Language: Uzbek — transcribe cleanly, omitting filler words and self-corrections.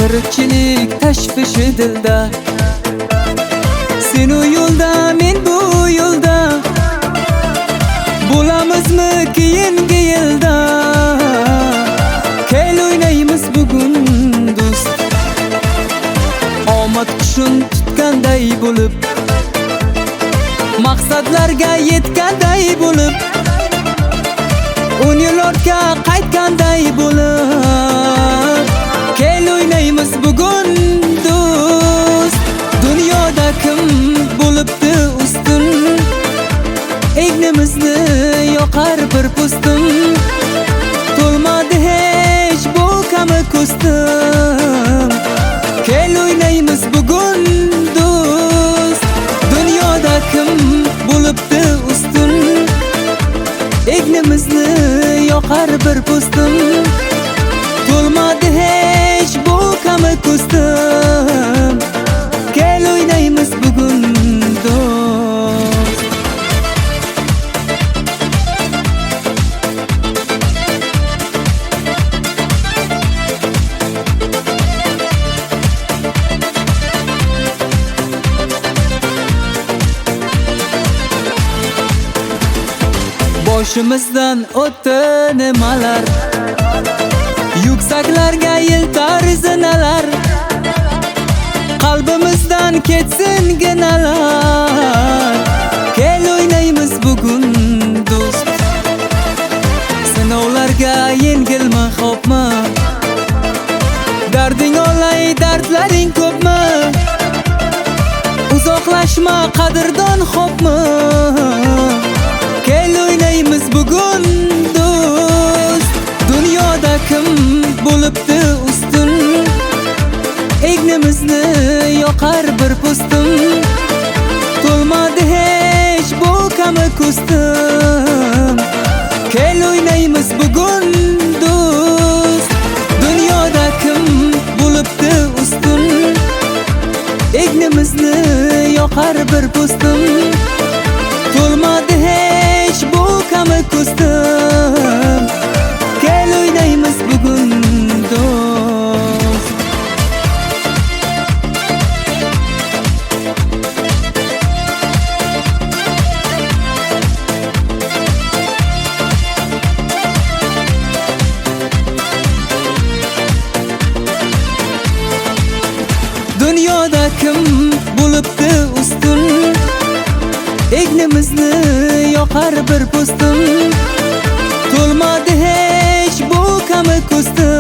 tirikchilik tashvishi dilda. Sen u yo'lda, men bu yo'lda, bo'lamizmi keyingi yilda? Kel o'ynaymiz bugun do'st, omad qushun tutganday bo'lib, maqsadlarga yetganday bo'lib, 10 yil ortga qaytganday bo'lib. Kel o'ynaymiz bugun do'st, dunyoda kim bo'libdi ustun? Egnimizni yoqar bir po'stim, to'lmadi hech bu kabi ko'stim. Kel o'ynaymiz bugun do'st, dunyoda kim bo'libdi ustun? Egnimizni yoqar bir po'stim, to'lmadi hech bu kabi ko'stim. Kel o'ynaymiz bugun do'st. Boshimizdan o'tdi nimalar, yuksaklarga yiltar zinalar, qalbimizdan ketsin ginalar. Kel o'ynaymiz bugun do'st, sinovlarga yengilma, xo'pmi? Darding olay, dardlaring ko'pmi? Uzoqlashma qadrdon, xo'pmi? Kel o'ynaymiz bugun do'st, dunyoda kim bo'libdi ustun? Egnimizni yoqar bir po'stim, to'lmadi hech bu kabi ko'stim. Kel o'ynaymiz bugun do'st, dunyoda kim bo'libdi ustun? Egnimizni yoqar bir po'stim, to'lmadi hech bu kabi ko'stim. Kel o'ynaymiz bugun do'st. Dunyoda kim bo'libdi ustun? Egnimizni yoqar bir po'stim, to'lmadi hech bu kabi ko'stim.